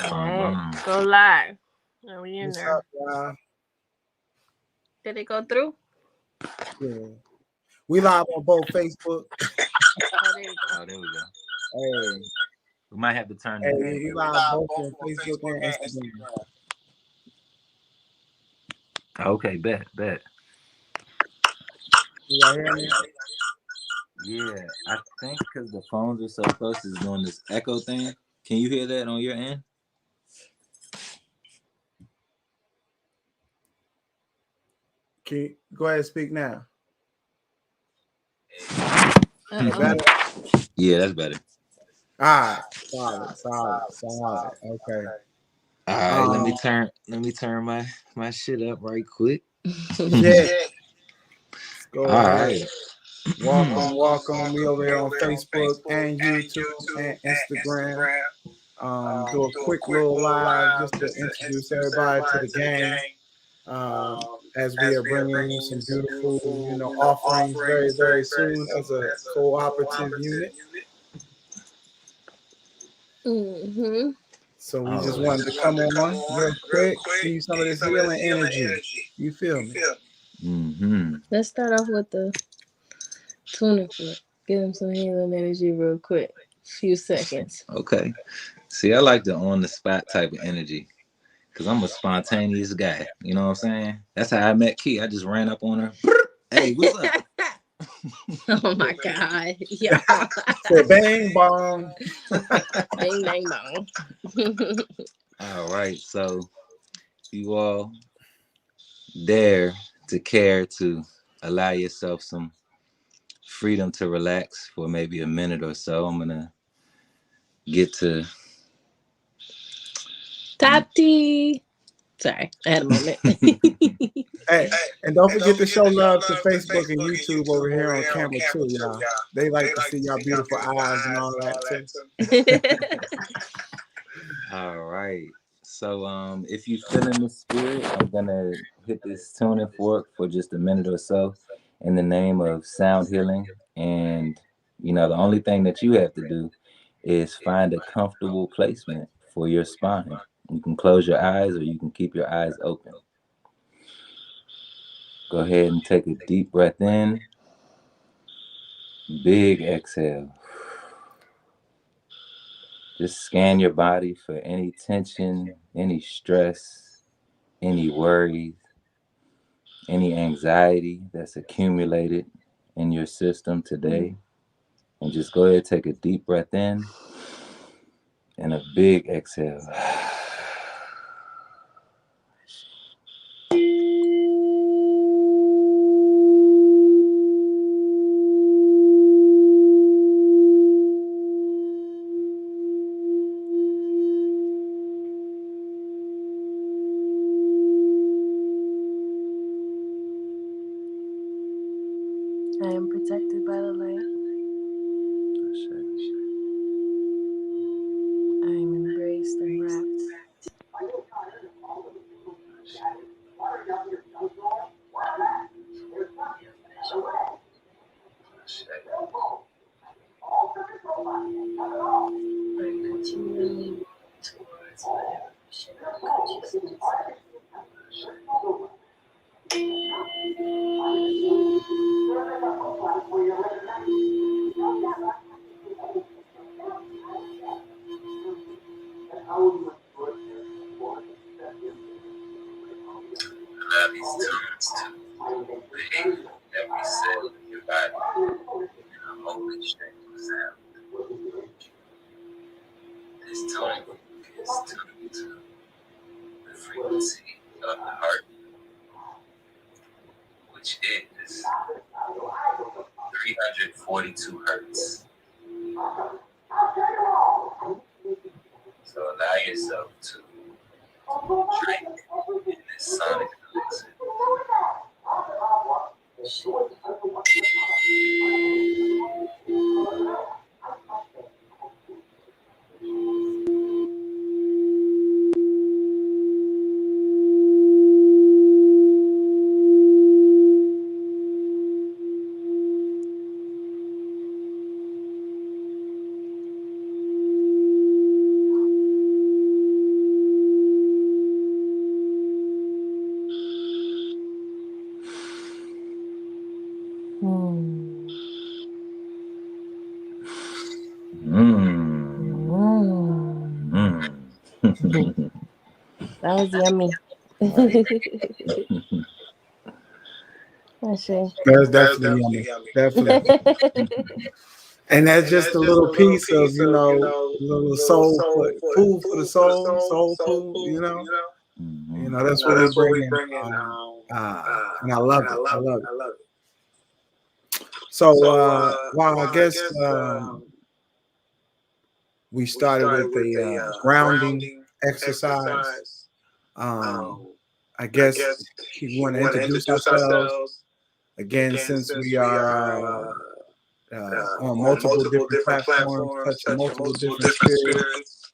Alright, go live. Are we in What's there? up, y'all? Did it go through? Yeah. We live on both Facebook. Oh, there you go. Oh, there we go. Hey, We might have to turn hey, it. we live both on Facebook and Instagram. Okay, bet. You hear me? Yeah, I think because the phones are so close, it's doing this echo thing. Can you hear that on your end? Can you go ahead and speak now? Uh-oh. Yeah, that's better. All right, solid. Okay. All right, let me turn my shit up right quick. Yeah. Go All ahead. right. Welcome. We over here on Facebook and YouTube and Instagram. Do a quick little live just to introduce everybody to the gang. As we are bringing in some beautiful, offerings very, very soon as a cooperative unit. Mm-hmm. So we just wanted to come on real quick, give you some of this healing energy. You feel me? Mm-hmm. Let's start off with the tuning fork. Give him some healing energy real quick. Few seconds. Okay. See, I like the on the spot type of energy because I'm a spontaneous guy. You know what I'm saying? That's how I met Key. I just ran up on her. Hey, what's up? Oh my God. Yeah. Say bang bong. Bang, bang, bong. All right. So you all dare to care to allow yourself some freedom to relax for maybe a minute or so. I'm gonna get to Tati. Sorry, I had a moment. Hey, and don't forget to show love to Facebook and YouTube over here on camera too, y'all. They like to see y'all beautiful eyes and all that too. all right. So if you feel in the spirit, I'm gonna hit this tuning fork for just a minute or so in the name of sound healing. And the only thing that you have to do is find a comfortable placement for your spine. You can close your eyes or you can keep your eyes open. Go ahead and take a deep breath in. Big exhale. Just scan your body for any tension, any stress, any worries, any anxiety that's accumulated in your system today. And just go ahead, take a deep breath in and a big exhale. I am protected by the light. I am embraced and wrapped. I'm continuing towards my evolution of consciousness. Allow these tones to behave every cell in your body in a holy strength of sound. This tone is tuned to the frequency of the heart, which is 342 hertz. So allow yourself to drink in this sonic elixir. That was yummy. That's it. That's definitely yummy. Definitely. And that's just a little piece of, little food for the soul food, that's what we bring in. And I love it. I love it. So, well, I guess we started with the grounding exercise. I guess we want to introduce ourselves again, since we are on multiple different platforms, touching multiple different spirits.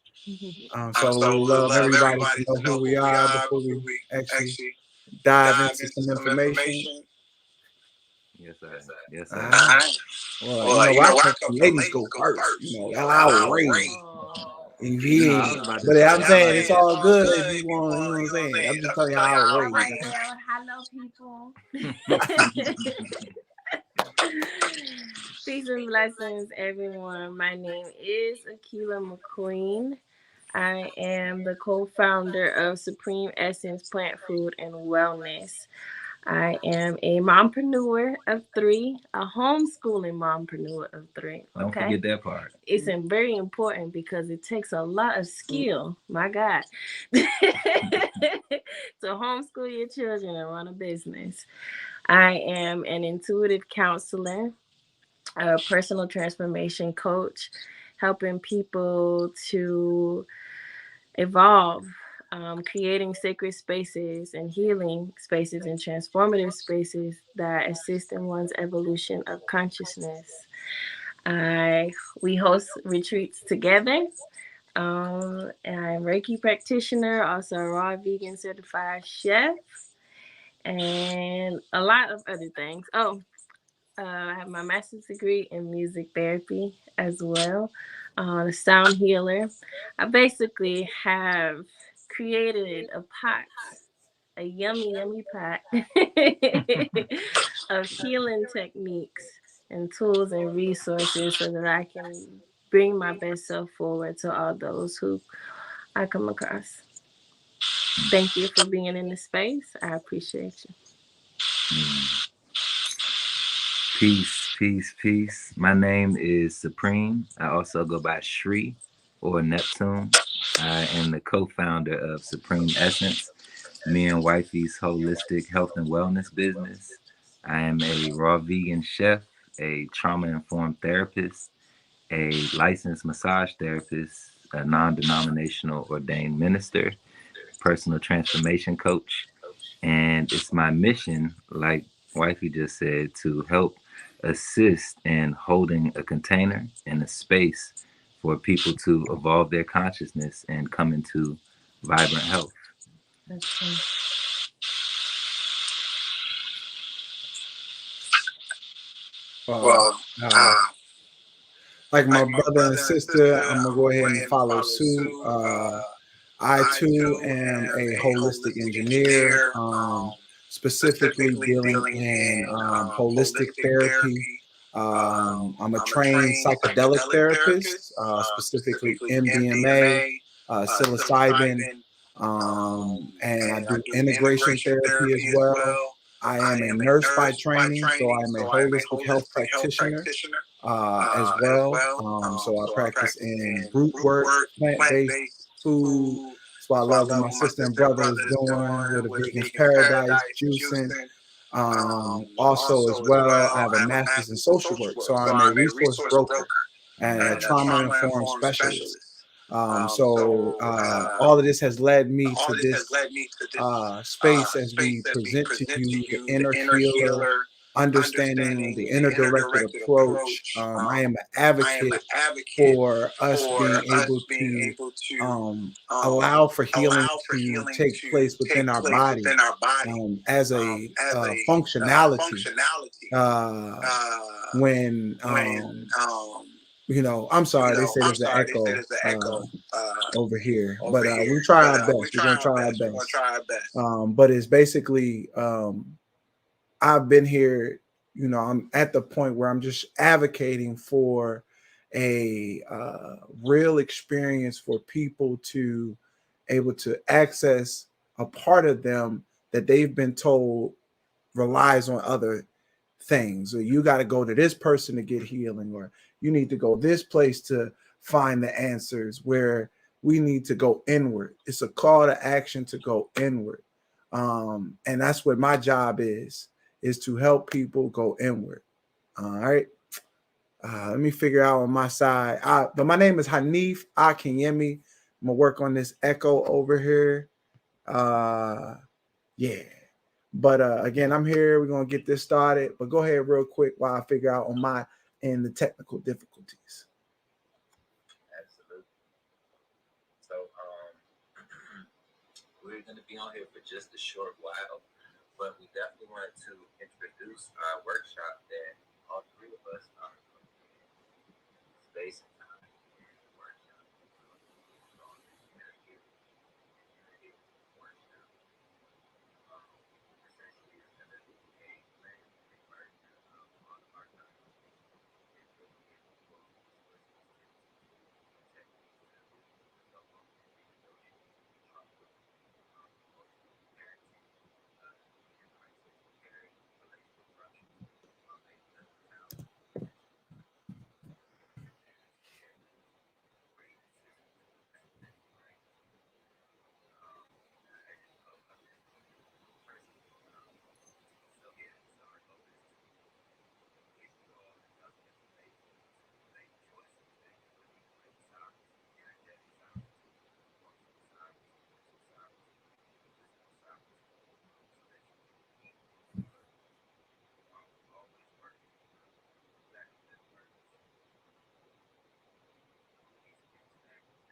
So we love everybody to know who we are before we actually dive into some information. Yes, sir. Yes, sir. Well, I let the ladies go first. I'll raise. But I'm saying it's all good if you want. You know what I'm saying? I'm just telling you how I'll raise. Hello, people. Peace and blessings, everyone. My name is Akila McQueen. I am the co-founder of Supreme Essence Plant Food and Wellness. I am a mompreneur of 3, a homeschooling mompreneur of 3. Don't forget that part. It's very important because it takes a lot of skill, my God, to homeschool your children and run a business. I am an intuitive counselor, a personal transformation coach, helping people to evolve, creating sacred spaces and healing spaces and transformative spaces that assist in one's evolution of consciousness. We host retreats together. And I'm a Reiki practitioner, also a raw vegan certified chef, and a lot of other things. I have my master's degree in music therapy as well, a sound healer. I basically have created a yummy pot of healing techniques and tools and resources so that I can bring my best self forward to all those who I come across. Thank you for being in the space. I appreciate you. Peace, peace, peace. My name is Supreme. I also go by Shri or Neptune. I am the co-founder of Supreme Essence, me and wifey's holistic health and wellness business. I am a raw vegan chef, a trauma-informed therapist, a licensed massage therapist, a non-denominational ordained minister, personal transformation coach, and it's my mission, like wifey just said, to help assist in holding a container and a space for people to evolve their consciousness and come into vibrant health. Like my brother and sister, I'm gonna go ahead and follow suit. I too am a holistic engineer, specifically dealing in holistic therapy. I'm a trained psychedelic therapist, specifically MDMA, psilocybin, and I do integration therapy as well. I am a nurse by training, so I'm a holistic health practitioner as well. So I practice in root work, plant-based food. That's what I love what my sister and brother is doing with the Vegan's Paradise, juicing. Also as well, I have a master's in social work. So I'm a resource broker and a trauma-informed specialist. So all of this has led me to this space as we present to you the inner healer, understanding the inner directed approach. I am an advocate for us being able to allow for healing to take place within our body as a functionality when I'm sorry, they say there's an echo over here, but we try our best. We're gonna try our best. But it's basically I've been here, I'm at the point where I'm just advocating for a real experience for people to able to access a part of them that they've been told relies on other things, or you got to go to this person to get healing, or you need to go this place to find the answers, where we need to go inward. It's a call to action to go inward. And that's what my job is to help people go inward. All right. Let me figure out on my side. But my name is Hanif Akinyemi. I'm gonna work on this echo over here. Yeah. But again, I'm here. We're gonna get this started. But go ahead real quick while I figure out on my end the technical difficulties. Absolutely. So we're gonna be on here for just a short while, but we definitely wanted to introduce our workshop that all three of us are space and time workshop. Essentially, it's going to be a version of all of our time.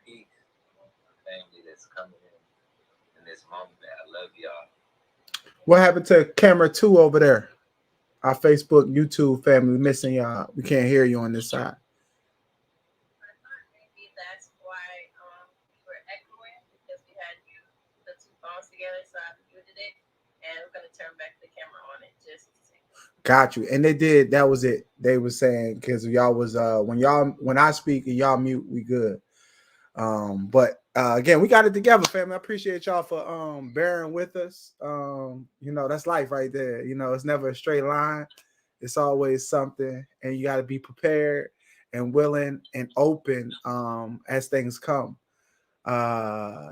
Peace, family that's coming in this moment. I love y'all. What happened to camera 2 over there? Our Facebook, YouTube family missing y'all. We can't hear you on this side. Maybe that's why we were echoing, because we had the two phones together, so I muted it, and we're gonna turn back the camera on it just a second. Got you. And they did. That was it. They were saying, because y'all was when I speak and y'all mute, we good. But again, we got it together, family. I appreciate y'all for bearing with us. That's life right there. It's never a straight line. It's always something, and you got to be prepared and willing and open as things come.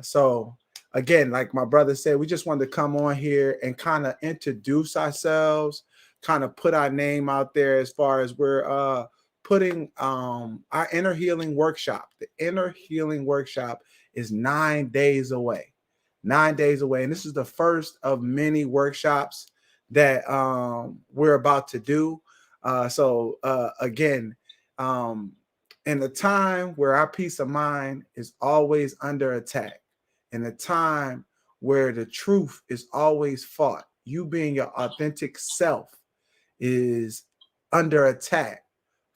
So again, like my brother said, we just wanted to come on here and kind of introduce ourselves, kind of put our name out there as far as we're putting our inner healing workshop. The inner healing workshop is 9 days away. 9 days away. And this is the first of many workshops that we're about to do. So again, in a time where our peace of mind is always under attack, in a time where the truth is always fought, you being your authentic self is under attack.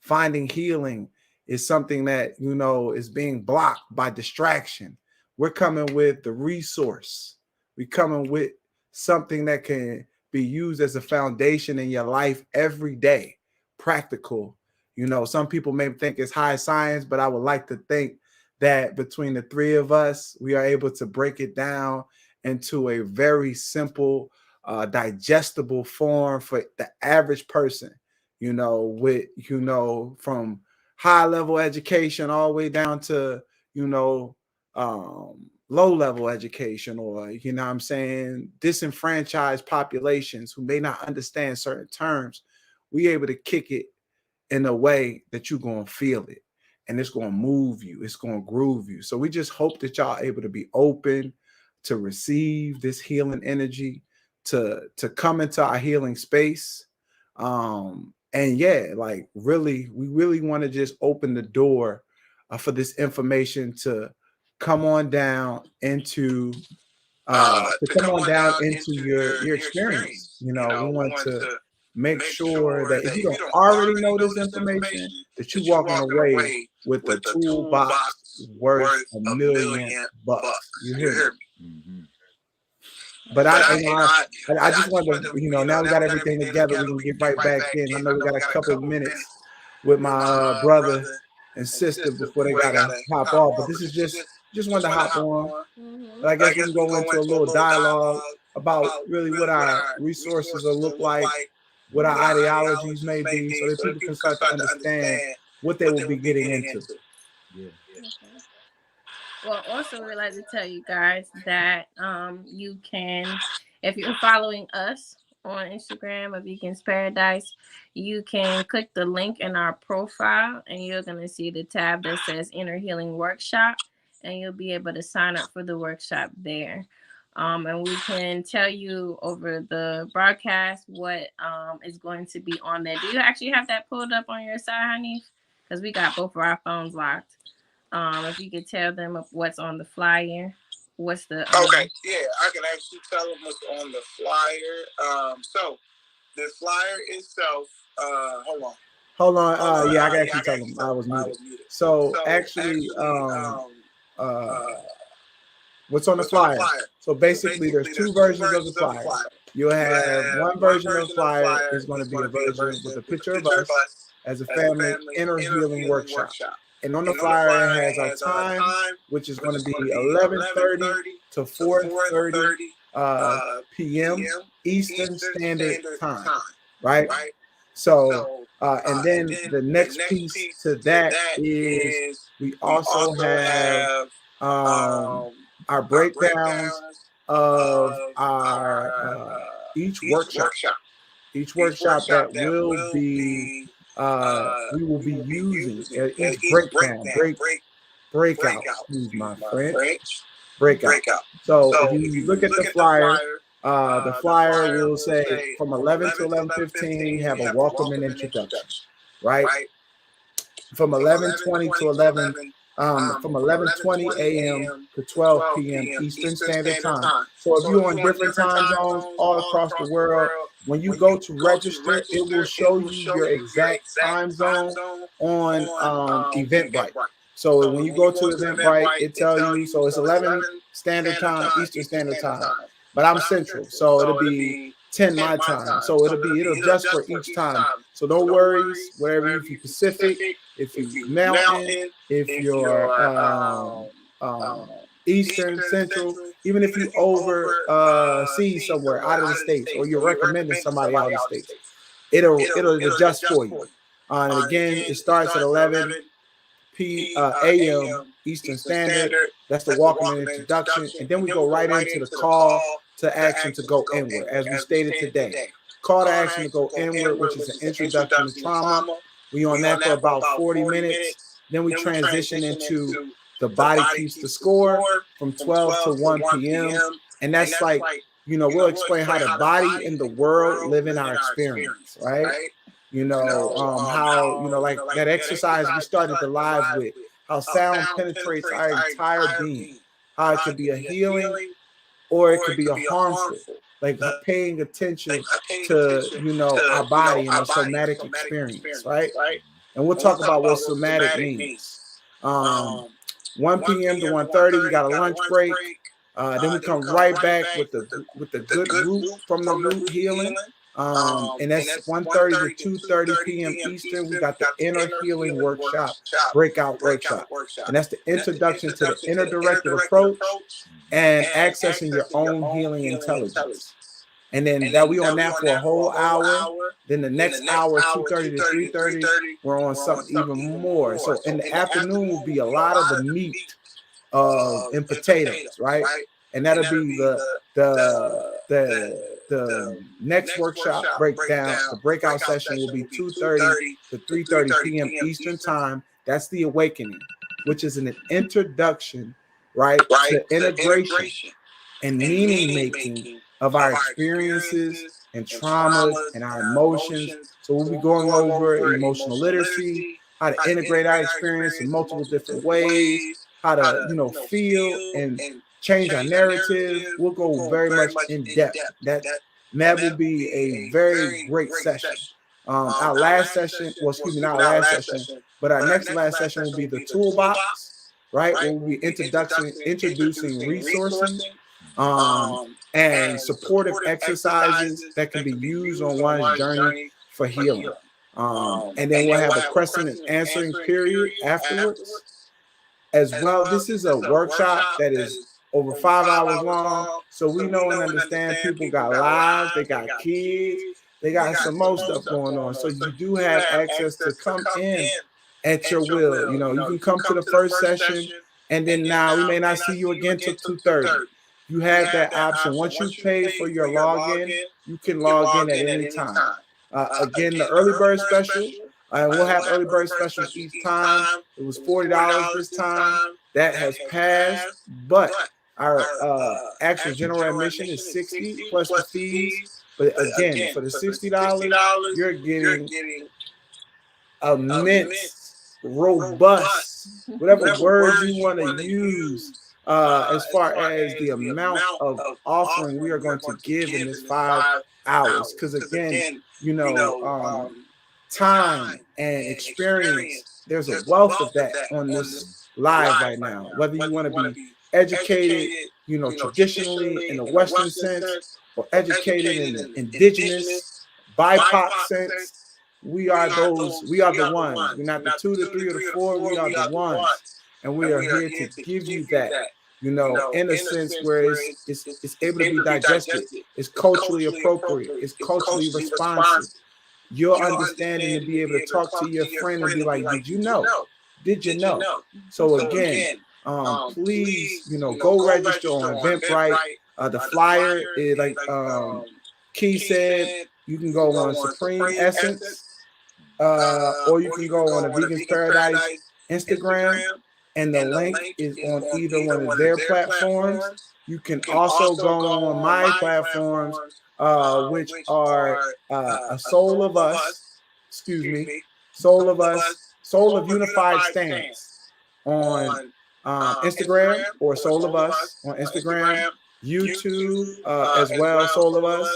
Finding healing is something that, is being blocked by distraction. We're coming with the resource. We're coming with something that can be used as a foundation in your life every day. Practical. Some people may think it's high science, but I would like to think that between the three of us, we are able to break it down into a very simple, digestible form for the average person. From high level education all the way down to, low level education, or, disenfranchised populations who may not understand certain terms. We able to kick it in a way that you're going to feel it, and it's going to move you. It's going to groove you. So we just hope that y'all able to be open to receive this healing energy, to come into our healing space. And yeah, like we really want to just open the door for this information to come on down into your experience. We want to make sure that if you don't already know this information, that you're walking away with a toolbox worth $1 million. You hear me? Mm-hmm. But I just want to, now we got everything together. We can get right back in. I know we got a couple of minutes with my brother and sister before they gotta hop off. But this is just just wanted to hop on. Mhm. But I guess we can go into a little dialogue about really what our resources will look like, what our ideologies may be, so that people can start to understand what they will be getting into. Yeah. Okay. Well, also we'd like to tell you guys that you can, if you're following us on Instagram of Vegans Paradise, you can click the link in our profile and you're gonna see the tab that says Inner Healing Workshop, and you'll be able to sign up for the workshop there. And we can tell you over the broadcast what is going to be on there. Do you actually have that pulled up on your side, Hanif? Because we got both of our phones locked. If you could tell them of what's on the flyer, what's the okay, yeah, I can actually tell them what's on the flyer. So the flyer itself, hold on. Yeah, I can actually tell them I was muted. So actually, what's on the flyer? So basically, there's two versions of the flyer. You'll have one version of the flyer is going to be a version with a picture of us as a family inner healing workshop. And on the flyer, it has our time, which is going to be 11:30 to 4:30 p.m. Eastern Standard Time, right? So, and then the next piece to that is we also have our breakdowns of our each workshop that will be we will be using each breakout. Excuse my French. Breakout. So if you look at the flyer will say from 11 to 11:15 have a welcome and introduction, right? From 11:20 to 11:20 a.m. to 12 p.m. Eastern Standard Time. So if you're on different time zones all across the world, when you go to register, it will show you your exact time zone on Eventbrite. So when you go to Eventbrite, it tells you, so it's 11 Standard Time, Eastern Standard Time. But I'm Central, so it'll be 10 my time. So it'll adjust for each time. So no worries, wherever, if you're Pacific, if you're Mountain, if you're Eastern, Central, even if you overseas somewhere out of the States, or you're recommending somebody out of the States, it'll adjust for you. And again, it starts at 11 a.m. Eastern Standard. That's the welcome and introduction. And then we go right into the call to action to go inward, as we stated today. Call to action to go inward, which is an introduction to trauma. We on that for about 40 minutes. Then we transition into the body keeps the score from 12 to 1 p.m. And that's like, we'll explain how the body and the world live in our experience, right? How, like that exercise we started the live with, how sound penetrates our entire being, how it could be a healing or it could be a harmful, like paying attention to, our body and the somatic experience, right? And we'll talk about what somatic means. 1 p.m. to 1:30, we got a lunch break. Then we come right back with the good root from the root healing. And that's 1:30 to 2:30 p.m. Eastern. We got the Inner Healing Workshop, breakout workshop. And that's the introduction to the inner directed approach and accessing your own healing intelligence. And then that we on that for a whole hour. Then the next hour, 2:30 to 3:30, we're on something even more. So in the afternoon will be a lot of the meat and potatoes, right? And that'll be the next workshop breakdown. The breakout session will be 2:30 to 3:30 p.m. Eastern Time. That's the awakening, which is an introduction, right, to integration and meaning making of our experiences and traumas and our emotions. So we'll be going over emotional literacy, how to integrate our experience in multiple different ways, how to feel and change our narrative. We'll go very much in depth. That will be a very great session. Our last session, not our last session, but our next last session will be the toolbox, right? We'll be introducing resources and supportive exercises that can be used on one's journey for healing. And then we'll have a question and answering period afterwards. as well. This is a workshop that is over 5 hours long. So we know and understand people got lives, they got kids, they got some more stuff going on. So you do have access to come in at your will. You know, you can come to the first session, and then now we may not see you again till 2:30. You have that option. Once you pay for your login, you can log in at any time. Again, the early bird special, we'll have early bird specials each time. It was $40 this time. That has passed, but our actual general admission is $60 plus the fees. But again, for the $60, you're getting immense, robust, whatever words you want to use, as far as the amount of offering we are going to give in this 5 hours. Because again, you know, time and experience, there's a wealth of that on this live right now. Whether you want to be educated, you know, traditionally in the Western sense, or educated in the indigenous, BIPOC sense, we are those. We are the ones. We're not the 2, the 3, or the 4. We are the ones, and we are here to give you that. You know, in a sense where it's able to be digested. It's culturally appropriate. It's culturally responsive. Your understanding to be able to talk to your friend and be like, "Did you know? Did you know?" So again, please, you know, go register on Eventbrite. The flyer is like Key said. You can go on Supreme Essence, or you can go on the Vegans Paradise Instagram, and the link is on either one of their platforms. You can also go on my platforms, which are a Soul of Us, Soul of Unified Stance on Instagram, or Soul of Us on Instagram, YouTube as well, Soul of Us.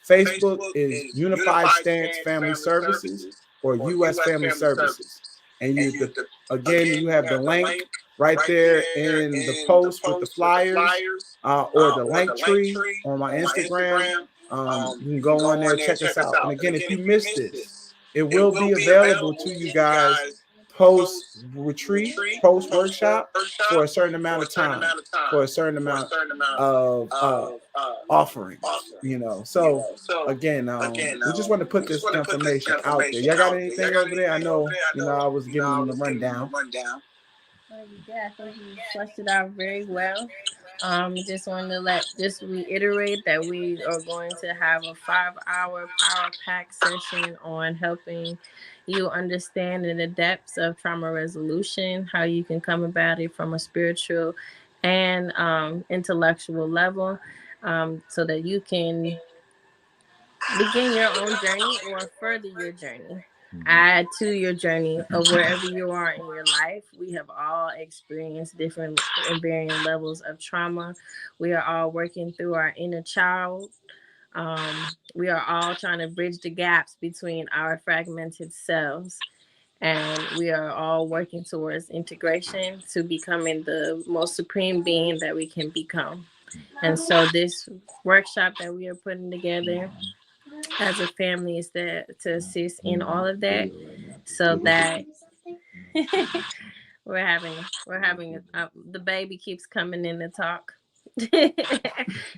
Facebook is Unified Stance Family Services, or U.S. Family Services. And you have the link right there in the post with the flyers, or the link tree on my Instagram. You can go on there, check us out. And again, if you missed this, it will be available to you guys post retreat, post workshop, for a certain amount of time, for a certain amount of offerings, you know. So again, we just want to put this information out there. Y'all got anything over there? I know, you know, I was giving them the rundown. Yeah, I think you fleshed it out very well. Just wanted to reiterate that we are going to have a 5-hour power pack session on helping you understand in the depths of trauma resolution, how you can come about it from a spiritual and intellectual level, so that you can begin your own journey or further your journey. Add to your journey of wherever you are in your life. We have all experienced different and varying levels of trauma. We are all working through our inner child. We are all trying to bridge the gaps between our fragmented selves. And we are all working towards integration to becoming the most supreme being that we can become. And so this workshop that we are putting together as a family is to assist in all of that, so that we're having the baby keeps coming in to talk.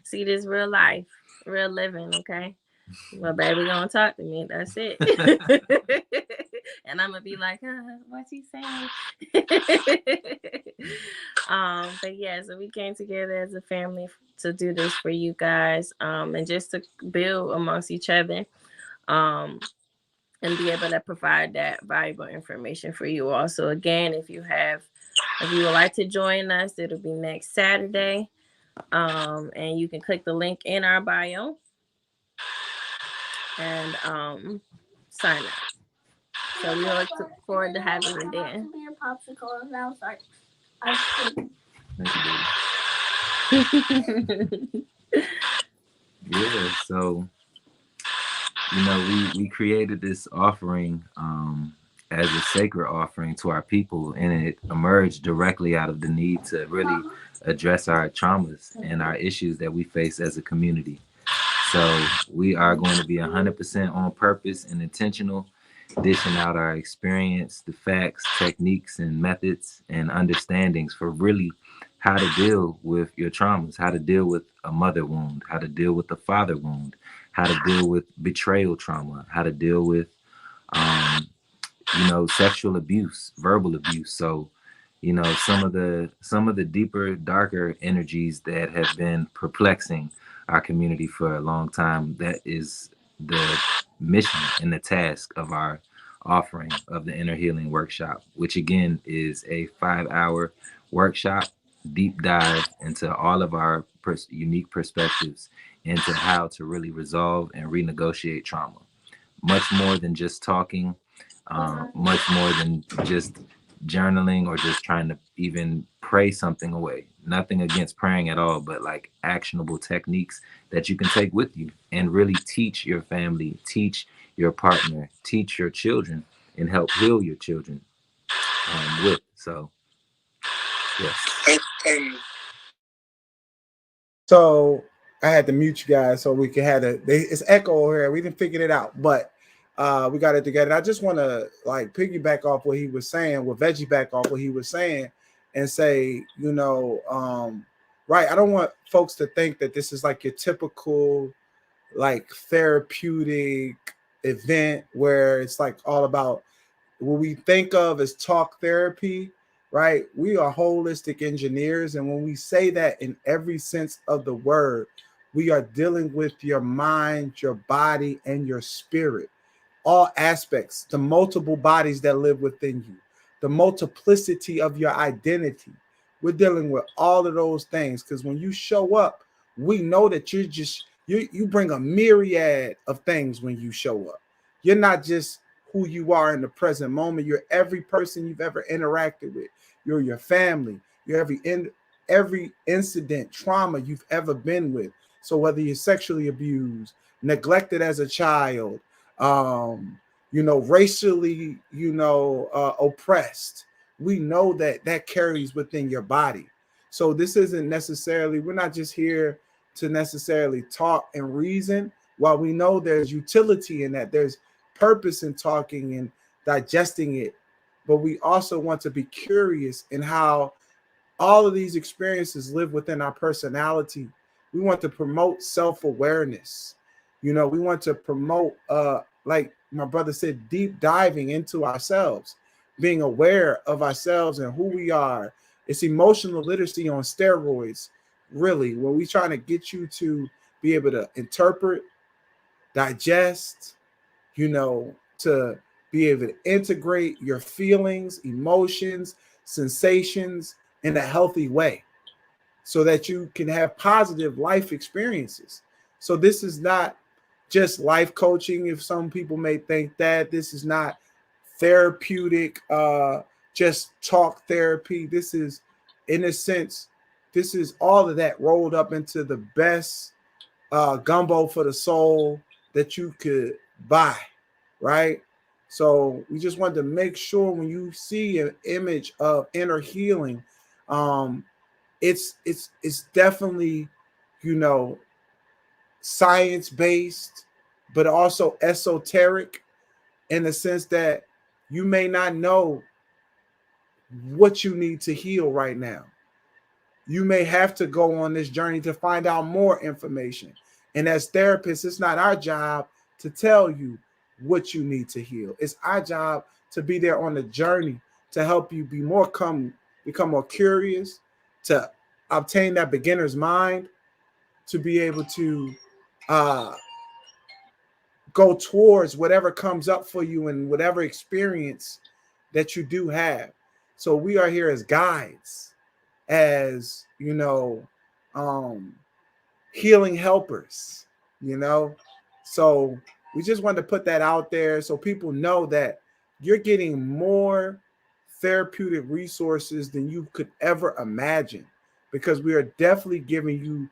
See, this real life, real living, okay? My baby gonna talk to me, that's it. And I'm gonna be like, what's he saying? But yeah, so we came together as a family to do this for you guys, and just to build amongst each other, and be able to provide that valuable information for you all. So again, if you would like to join us, it'll be next Saturday, and you can click the link in our bio and sign up. So we look forward to having you there. Yeah, so you know, we created this offering as a sacred offering to our people, and it emerged directly out of the need to really address our traumas and our issues that we face as a community. So we are going to be 100% on purpose and intentional dishing out our experience, the facts, techniques, and methods and understandings for really how to deal with your traumas, how to deal with a mother wound, how to deal with a father wound, how to deal with betrayal trauma, how to deal with um, sexual abuse, verbal abuse. So, some of the deeper, darker energies that have been perplexing our community for a long time. That is the mission and the task of our offering of the Inner Healing Workshop, which again is a 5-hour workshop, deep dive into all of our unique perspectives into how to really resolve and renegotiate trauma. Much more than just talking, much more than just journaling or just trying to even pray something away. Nothing against praying at all, but like actionable techniques that you can take with you and really teach your family, teach your partner, teach your children, and help heal your children with. So, yes. So I had to mute you guys so we could have it's echo here. We didn't figure it out, but we got it together. I just want to like piggyback off what he was saying, with Veggie back off what he was saying, and say, right. I don't want folks to think that this is like your typical like therapeutic event where it's like all about what we think of as talk therapy, right? We are holistic engineers. And when we say that in every sense of the word, we are dealing with your mind, your body, and your spirit. All aspects, the multiple bodies that live within you, the multiplicity of your identity. We're dealing with all of those things because when you show up, we know that you bring a myriad of things when you show up. You're not just who you are in the present moment. You're every person you've ever interacted with. You're your family. You're every incident, trauma you've ever been with. So whether you're sexually abused, neglected as a child, racially, oppressed, we know that carries within your body. So this isn't necessarily, we're not just here to necessarily talk and reason. While we know there's utility in that, there's purpose in talking and digesting it, but we also want to be curious in how all of these experiences live within our personality. We want to promote self-awareness. We want to promote, like my brother said, deep diving into ourselves, being aware of ourselves and who we are. It's emotional literacy on steroids, really, when we're trying to get you to be able to interpret, digest, to be able to integrate your feelings, emotions, sensations in a healthy way so that you can have positive life experiences. So this is not just life coaching. If some people may think that this is not therapeutic, just talk therapy. This is, in a sense, this is all of that rolled up into the best gumbo for the soul that you could buy, right? So we just wanted to make sure when you see an image of inner healing, it's definitely, science-based, but also esoteric in the sense that you may not know what you need to heal right now. You may have to go on this journey to find out more information. And as therapists, it's not our job to tell you what you need to heal. It's our job to be there on the journey to help you become more curious, to obtain that beginner's mind, to be able to go towards whatever comes up for you and whatever experience that you do have. So we are here as guides, as healing helpers, so we just wanted to put that out there so people know that you're getting more therapeutic resources than you could ever imagine, because we are definitely giving you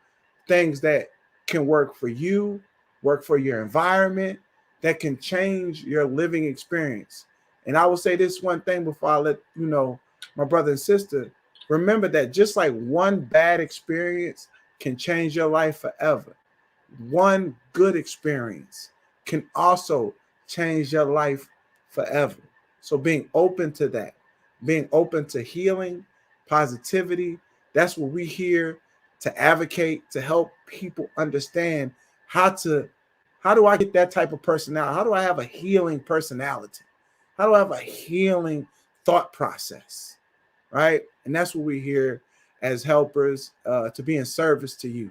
things that can work for you, work for your environment, that can change your living experience. And I will say this one thing before I let my brother and sister, remember that just like one bad experience can change your life forever, one good experience can also change your life forever. So being open to that, being open to healing, positivity, that's what we here to advocate, to help people understand how do I get that type of personality? How do I have a healing personality? How do I have a healing thought process? Right? And that's what we're here as helpers to be in service to you.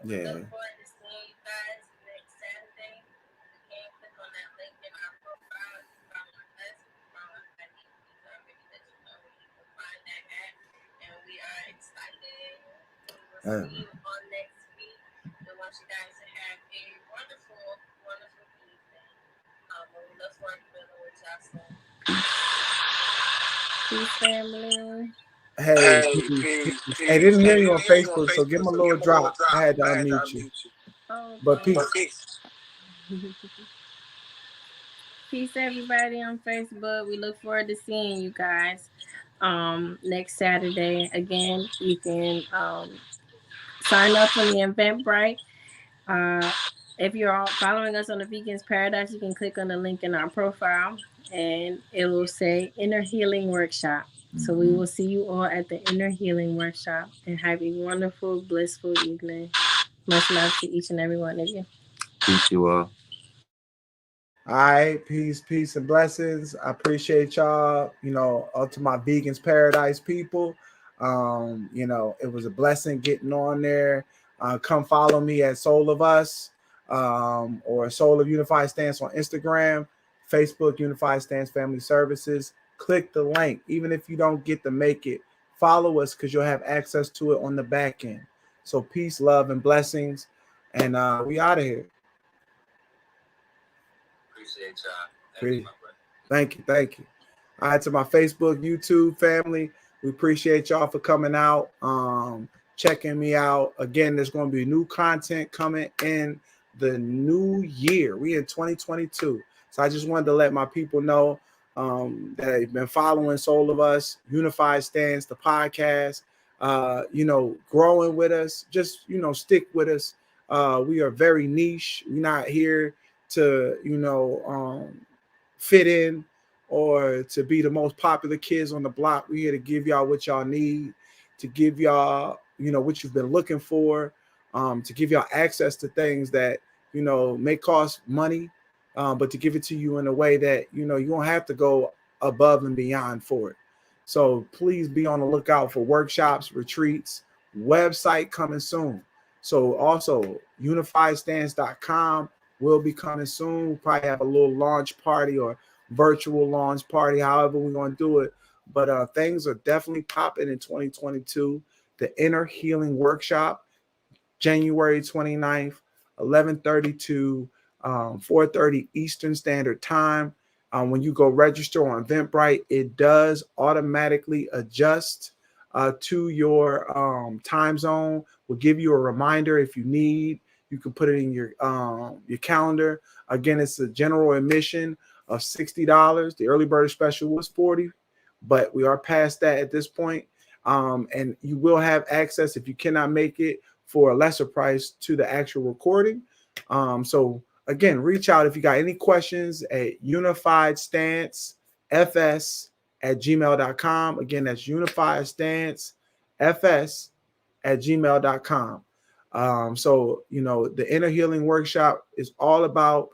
Yeah. On next week. We want you guys to have a wonderful, wonderful evening. We look forward to dealing with y'all soon. Peace, family. Hey, I didn't hear you on Facebook, so give him a little drop. I had to unmute you. Oh, but peace. Peace, everybody on Facebook. We look forward to seeing you guys next Saturday. Again, you can sign up for the Eventbrite. If you're all following us on the Vegans Paradise, you can click on the link in our profile and it will say Inner Healing Workshop. So we will see you all at the Inner Healing Workshop and have a wonderful, blissful evening. Much love to each and every one of you. Peace, you all. All right, peace, and blessings. I appreciate y'all, to my Vegans Paradise people. It was a blessing getting on there. Come follow me at Soul of Us or Soul of Unified Stance on Instagram, Facebook, Unified Stance Family Services. Click the link. Even if you don't get to make it, follow us because you'll have access to it on the back end. So peace, love, and blessings. And we out of here. Appreciate y'all. Thank you. All right, to my Facebook, YouTube family, we appreciate y'all for coming out, checking me out. Again, there's going to be new content coming in the new year. We in 2022. So I just wanted to let my people know that they've been following Soul of Us, Unified Stance, the podcast, growing with us. Just, stick with us. We are very niche. We're not here to, fit in or to be the most popular kids on the block. We're here to give y'all what y'all need, to give y'all, what you've been looking for, to give y'all access to things that, may cost money, but to give it to you in a way that, you won't have to go above and beyond for it. So please be on the lookout for workshops, retreats, website coming soon. So also unifiedstance.com will be coming soon. We'll probably have a little launch party or virtual launch party, however we're going to do it. But things are definitely popping in 2022. The Inner Healing Workshop, January 29th, 11:30 to 4:30 Eastern Standard Time. When you go register on Eventbrite, it does automatically adjust to your time zone. We'll give you a reminder if you need. You can put it in your calendar. Again, it's a general admission of $60. The early bird special was $40, but we are past that at this point. And you will have access if you cannot make it for a lesser price to the actual recording. So again, reach out if you got any questions at unifiedstancefs@gmail.com. Again, that's unifiedstancefs@gmail.com. So, the Inner Healing Workshop is all about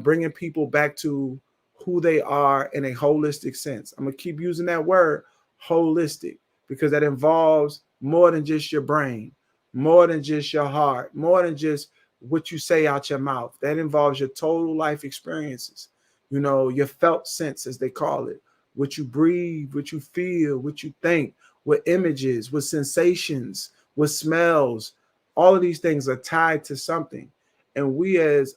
bringing people back to who they are in a holistic sense. I'm going to keep using that word, holistic, because that involves more than just your brain, more than just your heart, more than just what you say out your mouth. That involves your total life experiences, your felt sense, as they call it, what you breathe, what you feel, what you think, what images, what sensations, what smells. All of these things are tied to something. And we as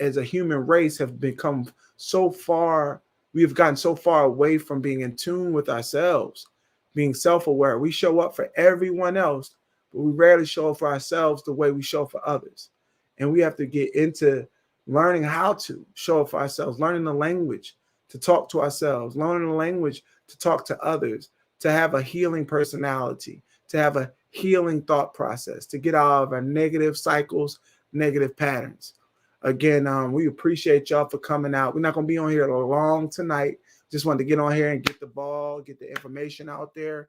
a human race have become so far, we have gotten so far away from being in tune with ourselves, being self-aware. We show up for everyone else, but we rarely show up for ourselves the way we show up for others. And we have to get into learning how to show up for ourselves, learning the language to talk to ourselves, learning the language to talk to others, to have a healing personality, to have a healing thought process to get out of our negative cycles, negative patterns. Again, we appreciate y'all for coming out. We're not going to be on here long tonight. Just wanted to get on here and get the information out there.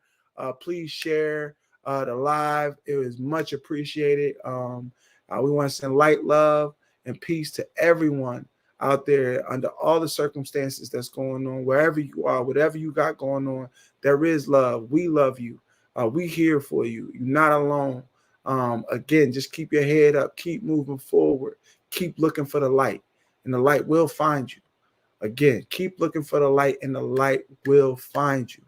Please share the live. It was much appreciated. We want to send light, love, and peace to everyone out there under all the circumstances that's going on, wherever you are, whatever you got going on. There is love. We love you. We here for you. You're not alone. Again, just keep your head up. Keep moving forward. Keep looking for the light, and the light will find you. Again, keep looking for the light, and the light will find you.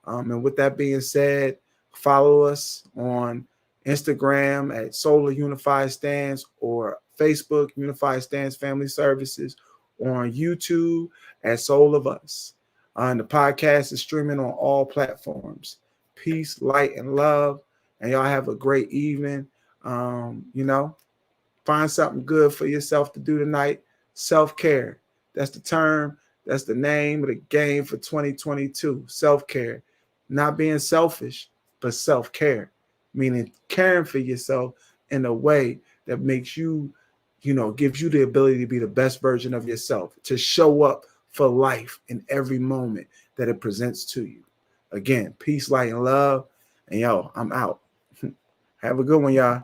And with that being said, follow us on Instagram at Solar Unified Stands or Facebook Unified Stands Family Services, or on YouTube at Soul of Us. And the podcast is streaming on all platforms. Peace, light, and love. And y'all have a great evening. Find something good for yourself to do tonight. Self-care. That's the term. That's the name of the game for 2022. Self-care. Not being selfish, but self-care. Meaning caring for yourself in a way that makes you, gives you the ability to be the best version of yourself, to show up for life in every moment that it presents to you. Again, peace, light, and love. And I'm out. Have a good one, y'all.